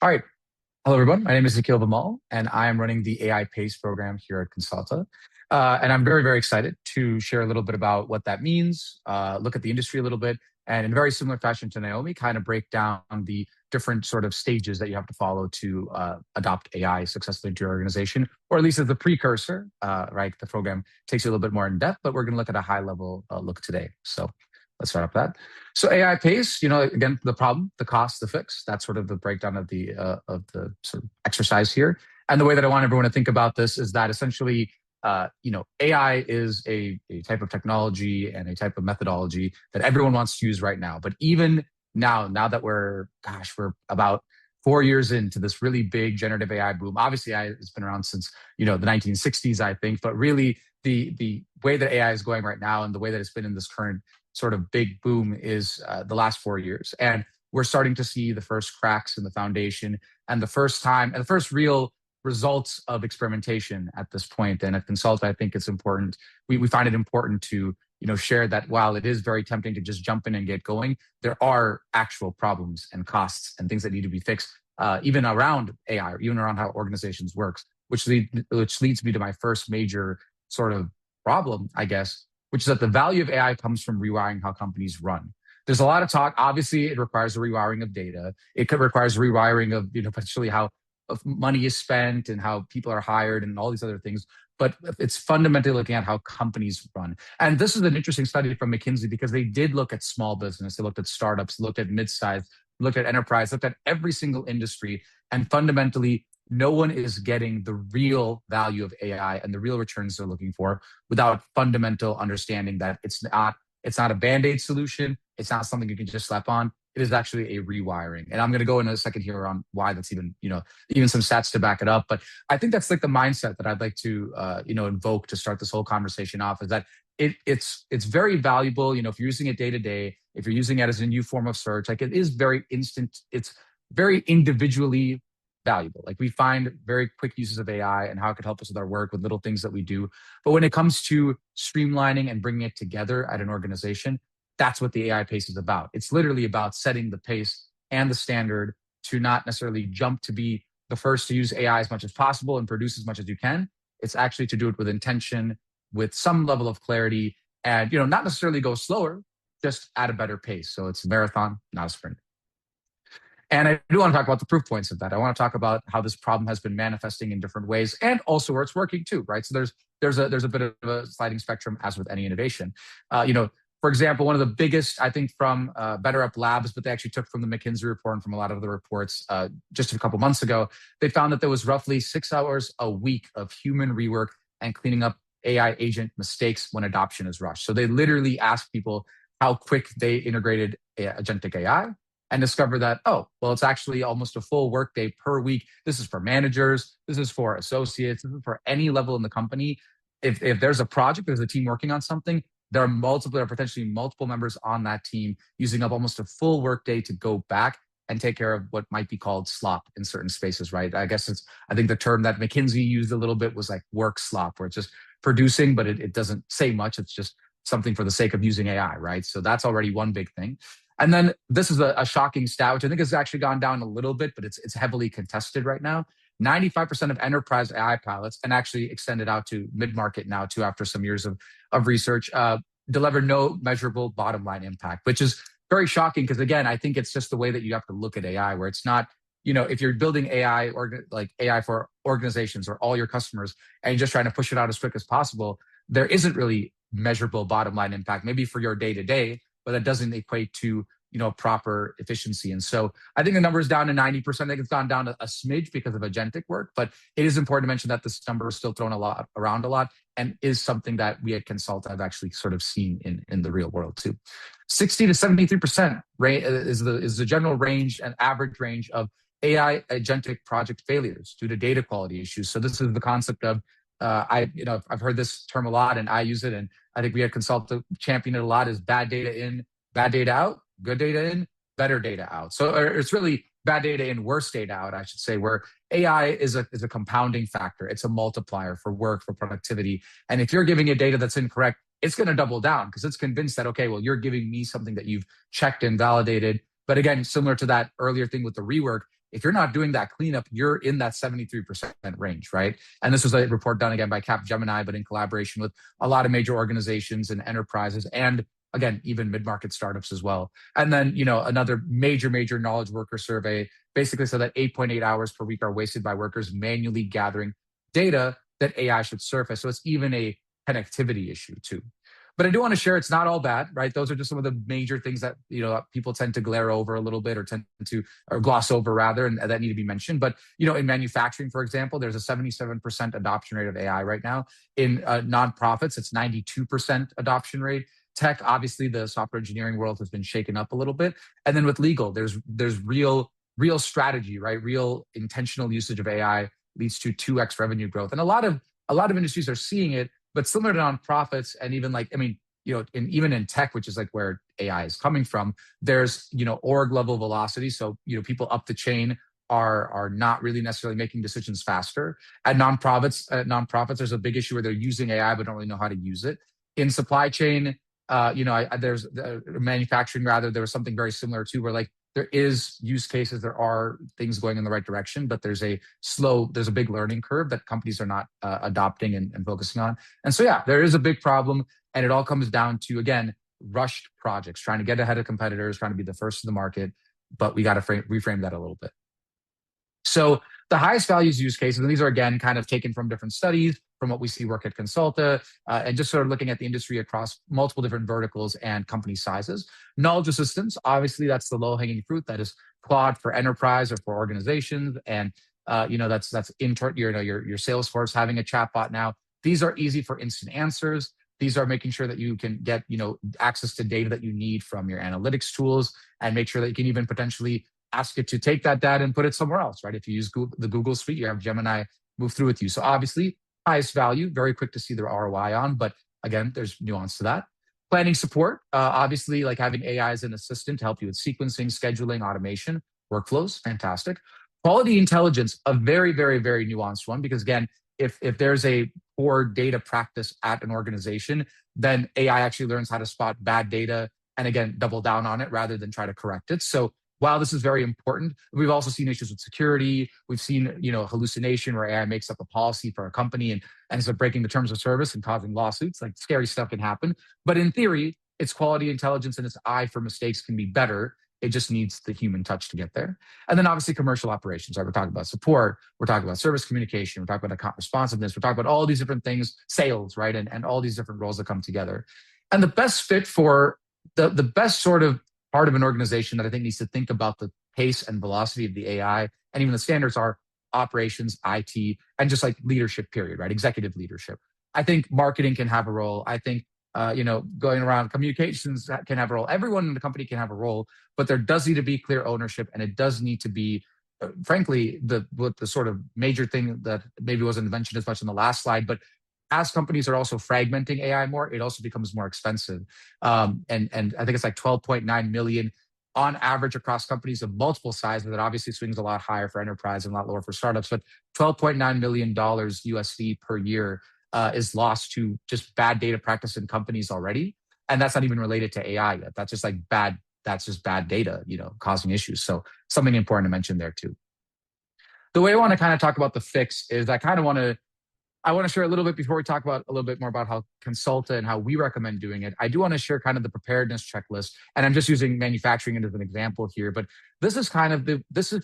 All right. Hello, everyone. My name is Nikhil Vimal, and I am running the AI PACE program here at Consulta. And I'm very, very excited to share a little bit about what that means, look at the industry a little bit, and in very similar fashion to Naomi, kind of break down the different sort of stages that you have to follow to adopt AI successfully into your organization, or at least as the precursor, right? The program takes you a little bit more in depth, but we're going to look at a high level look today. So let's start off that. So AI pace, again, the problem, the cost, the fix. That's sort of the breakdown of the sort of exercise here. And the way that I want everyone to think about this is that essentially, AI is a type of technology and a type of methodology that everyone wants to use right now. But even now that we're about 4 years into this really big generative AI boom. Obviously, AI has been around since the 1960s, I think. But really, the way that AI is going right now and the way that it's been in this current sort of big boom is the last 4 years. And we're starting to see the first cracks in the foundation and the first real results of experimentation at this point. And at Consult, I think it's important. We find it important to share that while it is very tempting to just jump in and get going, there are actual problems and costs and things that need to be fixed, even around AI, or even around how organizations works, which leads me to my first major sort of problem, I guess, which is that the value of AI comes from rewiring how companies run. There's a lot of talk. Obviously, it requires a rewiring of data. Requires rewiring of potentially how money is spent and how people are hired and all these other things. But it's fundamentally looking at how companies run. And this is an interesting study from McKinsey because they did look at small business, they looked at startups, looked at mid-size, looked at enterprise, looked at every single industry, and fundamentally no one is getting the real value of AI and the real returns they're looking for without fundamental understanding that it's not a band-aid solution. It's not something you can just slap on. It is actually a rewiring. And I'm going to go in a second here on why that's even some stats to back it up. But I think that's like the mindset that I'd like to, invoke to start this whole conversation off is that it's very valuable. If you're using it day to day, if you're using it as a new form of search, like it is very instant. It's very individually valuable. Like we find very quick uses of AI and how it could help us with our work with little things that we do. But when it comes to streamlining and bringing it together at an organization, that's what the AI pace is about. It's literally about setting the pace and the standard to not necessarily jump to be the first to use AI as much as possible and produce as much as you can. It's actually to do it with intention, with some level of clarity, and not necessarily go slower, just at a better pace. So it's a marathon, not a sprint. And I do want to talk about the proof points of that. I want to talk about how this problem has been manifesting in different ways, and also where it's working too, right? So there's a bit of a sliding spectrum, as with any innovation. For example, one of the biggest, I think, from Better Up Labs, but they actually took from the McKinsey report and from a lot of other reports just a couple months ago, they found that there was roughly 6 hours a week of human rework and cleaning up AI agent mistakes when adoption is rushed. So they literally asked people how quick they integrated agentic AI and discover that, oh, well, it's actually almost a full workday per week. This is for managers. This is for associates. This is for any level in the company. If there's a project, there's a team working on something, there are potentially multiple members on that team using up almost a full workday to go back and take care of what might be called slop in certain spaces, right? I think the term that McKinsey used a little bit was like work slop, where it's just producing, but it doesn't say much. It's just something for the sake of using AI, right? So that's already one big thing. And then this is a shocking stat, which I think has actually gone down a little bit, but it's heavily contested right now. 95% of enterprise AI pilots, and actually extended out to mid-market now too, after some years of research, deliver no measurable bottom line impact, which is very shocking because, again, I think it's just the way that you have to look at AI, where it's not, if you're building AI or like AI for organizations or all your customers and you're just trying to push it out as quick as possible, there isn't really measurable bottom line impact, maybe for your day to day, but that doesn't equate to proper efficiency. And so I think the number is down to 90%. I think it's gone down a smidge because of agentic work, but it is important to mention that this number is still thrown around a lot and is something that we at Consult have actually sort of seen in the real world too. 60 to 73% is the general range and average range of AI agentic project failures due to data quality issues. So this is the concept of I've heard this term a lot and I use it, and I think we at Consult champion it a lot, is bad data in, bad data out, good data in, better data out. So it's really bad data in, worse data out, I should say, where AI is a compounding factor. It's a multiplier for work, for productivity. And if you're giving it data that's incorrect, it's going to double down because it's convinced that, okay, well, you're giving me something that you've checked and validated. But again, similar to that earlier thing with the rework, if you're not doing that cleanup, you're in that 73% range, right? And this was a report done again by Capgemini, but in collaboration with a lot of major organizations and enterprises, and again, even mid-market startups as well. And then, another major knowledge worker survey basically said that 8.8 hours per week are wasted by workers manually gathering data that AI should surface. So it's even a connectivity issue too. But I do want to share it's not all bad, right? Those are just some of the major things that people tend to glare over a little bit, or tend to or gloss over rather, and that need to be mentioned. But in manufacturing, for example, there's a 77% adoption rate of AI right now. In nonprofits, it's 92% adoption rate. Tech, obviously, the software engineering world has been shaken up a little bit. And then with legal, there's real strategy, right? Real intentional usage of AI leads to 2x revenue growth, and a lot of industries are seeing it. But similar to nonprofits, and even even in tech, which is like where AI is coming from, there's org level velocity. So people up the chain are not really necessarily making decisions faster. At nonprofits, there's a big issue where they're using AI but don't really know how to use it. In supply chain, there's manufacturing rather. There was something very similar too, where there is use cases, there are things going in the right direction, but there's a big learning curve that companies are not adopting and focusing on. And so, yeah, there is a big problem. And it all comes down to, again, rushed projects, trying to get ahead of competitors, trying to be the first to the market. But we got to reframe that a little bit. So the highest values use cases, and these are, again, kind of taken from different studies, from what we see work at Cansulta, and just sort of looking at the industry across multiple different verticals and company sizes. Knowledge assistance, obviously, that's the low-hanging fruit. That is Claude for enterprise or for organizations, and that's your Salesforce having a chatbot now. These are easy for instant answers. These are making sure that you can get access to data that you need from your analytics tools, and make sure that you can even potentially ask it to take that data and put it somewhere else, right? If you use the Google Suite, you have Gemini move through with you. So obviously, highest value, very quick to see the ROI on, but again, there's nuance to that. Planning support, obviously, like having AI as an assistant to help you with sequencing, scheduling, automation, workflows, fantastic. Quality intelligence, a very nuanced one, because again, if there's a poor data practice at an organization, then AI actually learns how to spot bad data and again, double down on it rather than try to correct it. So while this is very important, we've also seen issues with security. We've seen, hallucination where AI makes up a policy for a company and ends up breaking the terms of service and causing lawsuits. Like, scary stuff can happen. But in theory, its quality intelligence and its eye for mistakes can be better. It just needs the human touch to get there. And then obviously commercial operations, right? We're talking about support. We're talking about service communication. We're talking about account responsiveness. We're talking about all these different things, sales, right? And all these different roles that come together. And the best fit for the best sort of part of an organization that I think needs to think about the pace and velocity of the AI and even the standards are operations, IT, and just like leadership, period, right? Executive leadership. I think marketing can have a role. I think, going around communications can have a role. Everyone in the company can have a role, but there does need to be clear ownership, and it does need to be, frankly, the sort of major thing that maybe wasn't mentioned as much in the last slide, but as companies are also fragmenting AI more, it also becomes more expensive. And I think it's like 12.9 million on average across companies of multiple sizes. That obviously swings a lot higher for enterprise and a lot lower for startups. But $12.9 million USD per year is lost to just bad data practice in companies already. And that's not even related to AI yet. That's just bad data, causing issues. So something important to mention there too. The way I want to kind of talk about the fix is I want to share a little bit before we talk about a little bit more about how Cansulta and how we recommend doing it. I do want to share kind of the preparedness checklist, and I'm just using manufacturing as an example here, but this is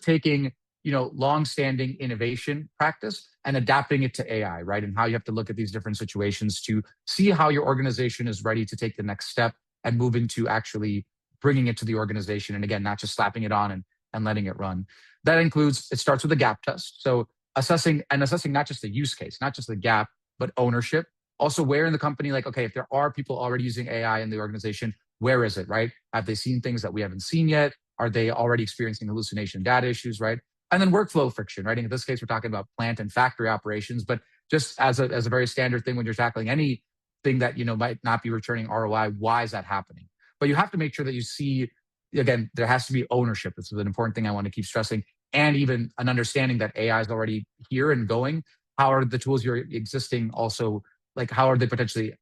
taking, long-standing innovation practice and adapting it to AI, right? And how you have to look at these different situations to see how your organization is ready to take the next step and move into actually bringing it to the organization. And again, not just slapping it on and letting it run. That includes, it starts with a gap test. So assessing not just the use case, not just the gap, but ownership. Also, where in the company, like, okay, if there are people already using AI in the organization, where is it, right? Have they seen things that we haven't seen yet? Are they already experiencing hallucination data issues, right? And then workflow friction, right? In this case, we're talking about plant and factory operations, but just as a very standard thing when you're tackling anything that, might not be returning ROI, why is that happening? But you have to make sure that you see, again, there has to be ownership. This is an important thing I want to keep stressing. And even an understanding that AI is already here and going. How are the tools you're existing also, like, how are they potentially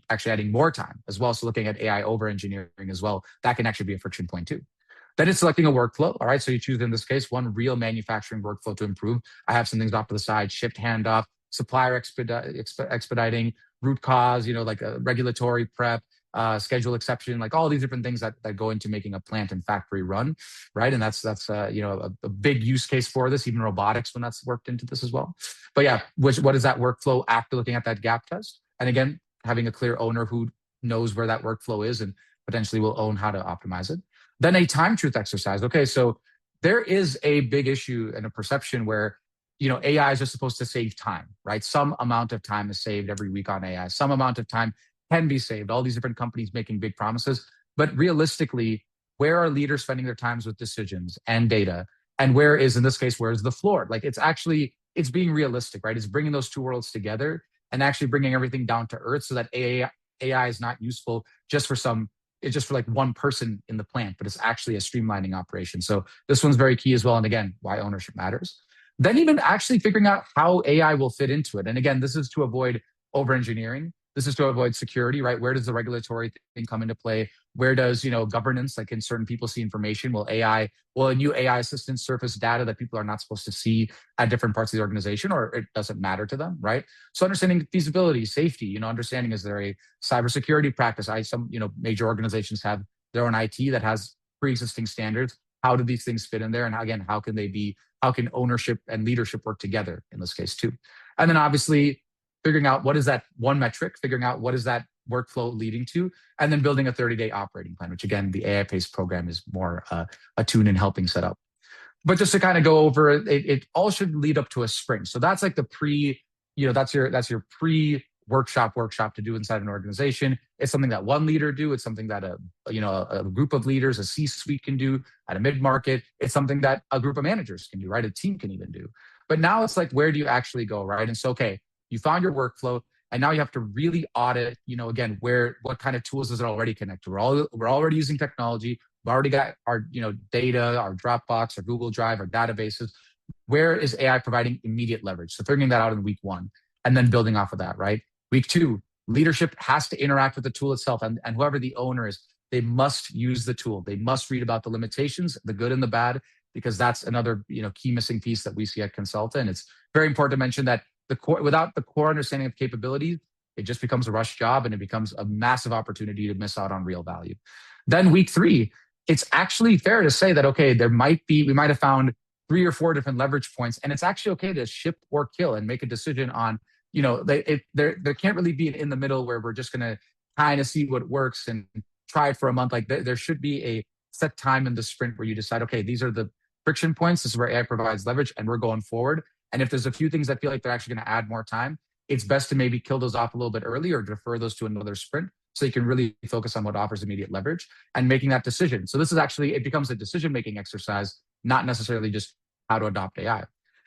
actually adding more time as well? So looking at AI over engineering as well, that can actually be a friction point too. Then it's selecting a workflow. All right. So you choose, in this case, one real manufacturing workflow to improve. I have some things off to the side: shift handoff, supplier expediting, root cause, like a regulatory prep, schedule exception, like all these different things that go into making a plant and factory run, right? And that's a big use case for this, even robotics when that's worked into this as well. But yeah, what is that workflow after looking at that gap test? And again, having a clear owner who knows where that workflow is and potentially will own how to optimize it. Then a time truth exercise. Okay, so there is a big issue and a perception where AIs are supposed to save time, right? Some amount of time is saved every week on AI. Some amount of time can be saved. All these different companies making big promises, but realistically, where are leaders spending their times with decisions and data? And where is, in this case, where's the floor? Like it's being realistic, right? It's bringing those two worlds together and actually bringing everything down to earth so that AI is not useful it's just for like one person in the plant, but it's actually a streamlining operation. So this one's very key as well. And again, why ownership matters. Then even actually figuring out how AI will fit into it. And again, this is to avoid over engineering. This is to avoid security, right? Where does the regulatory thing come into play? Where does, governance, like, can certain people see information? Will a new AI assistant surface data that people are not supposed to see at different parts of the organization, or it doesn't matter to them, right? So understanding feasibility, safety, understanding, is there a cybersecurity practice? Some major organizations have their own IT that has pre-existing standards. How do these things fit in there? And again, how can ownership and leadership work together in this case too? And then obviously figuring out what is that one metric, figuring out what is that workflow leading to, and then building a 30-day operating plan, which again, the AI PACE program is more attuned in helping set up. But just to kind of go over it all should lead up to a sprint. So that's like the that's your pre-workshop to do inside an organization. It's something that one leader do. It's something that a group of leaders, a C-suite can do at a mid-market. It's something that a group of managers can do, right? A team can even do. But now it's like, where do you actually go, right? And so, okay, you found your workflow, and now you have to really audit, again, what kind of tools does it already connect to? We're already using technology. We've already got our, data, our Dropbox, our Google Drive, our databases. Where is AI providing immediate leverage? So figuring that out in week one, and then building off of that, right? Week two, leadership has to interact with the tool itself, and whoever the owner is, they must use the tool. They must read about the limitations, the good and the bad, because that's another, key missing piece that we see at Cansulta. And it's very important to mention that without the core understanding of capabilities, it just becomes a rush job, and it becomes a massive opportunity to miss out on real value. Then week three, it's actually fair to say that, okay, we might have found 3 or 4 different leverage points, and it's actually okay to ship or kill and make a decision on, there can't really be an in the middle where we're just going to kind of see what works and try it for a month. Like there should be a set time in the sprint where you decide, okay, these are the friction points. This is where AI provides leverage, and we're going forward. And if there's a few things that feel like they're actually going to add more time, it's best to maybe kill those off a little bit early or defer those to another sprint, so you can really focus on what offers immediate leverage and making that decision. So this is actually, it becomes a decision-making exercise, not necessarily just how to adopt AI.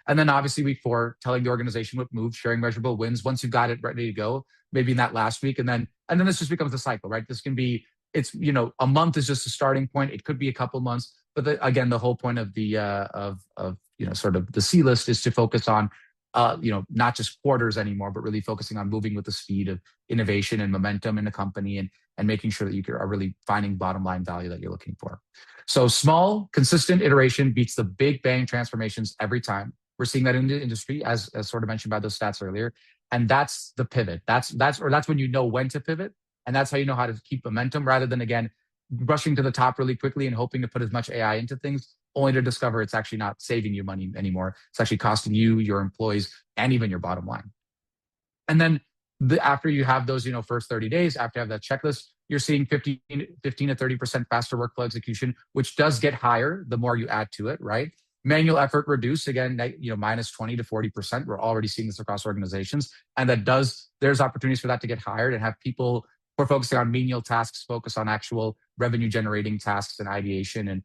And then obviously week 4, telling the organization what moves, sharing measurable wins once you've got it ready to go, maybe in that last week. And then this just becomes a cycle, right? This can be, a month is just a starting point. It could be a couple months, but again, the whole point of the, sort of the C list is to focus on, not just quarters anymore, but really focusing on moving with the speed of innovation and momentum in the company, and making sure that you are really finding bottom line value that you're looking for. So small, consistent iteration beats the big bang transformations every time. We're seeing that in the industry, as sort of mentioned by those stats earlier. And that's the pivot. That's when you know when to pivot. And that's how you know how to keep momentum, rather than, again, rushing to the top really quickly and hoping to put as much AI into things, only to discover it's actually not saving you money anymore. It's actually costing you, your employees, and even your bottom line. And then after you have those, first 30 days, after you have that checklist, you're seeing 15 to 30% faster workflow execution, which does get higher the more you add to it, right? Manual effort reduced, again, minus 20 to 40%. We're already seeing this across organizations. And there's opportunities for that to get higher, and have people who are focusing on menial tasks focus on actual revenue generating tasks and ideation and,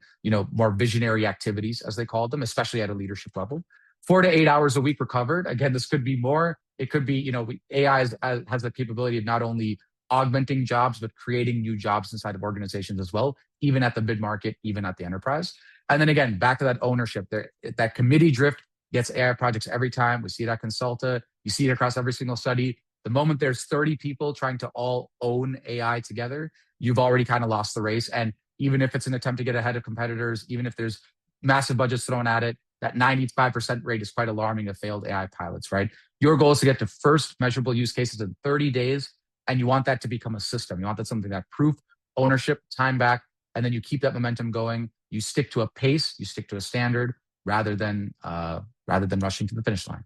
more visionary activities, as they call them, especially at a leadership level. 4 to 8 hours a week recovered. Again, this could be more. It could be, AI has the capability of not only augmenting jobs, but creating new jobs inside of organizations as well, even at the mid-market, even at the enterprise. And then again, back to that ownership, that committee drift gets AI projects every time. We see it at Cansulta. You see it across every single study. The moment there's 30 people trying to all own AI together, you've already kind of lost the race. And even if it's an attempt to get ahead of competitors, even if there's massive budgets thrown at it, that 95% rate is quite alarming of failed AI pilots, right? Your goal is to get to first measurable use cases in 30 days, and you want that to become a system. You want that something that proof, ownership, time back, and then you keep that momentum going. You stick to a pace, you stick to a standard, rather than rushing to the finish line.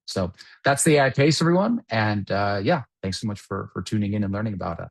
So that's the AI pace, everyone. And yeah, thanks so much for tuning in and learning about it.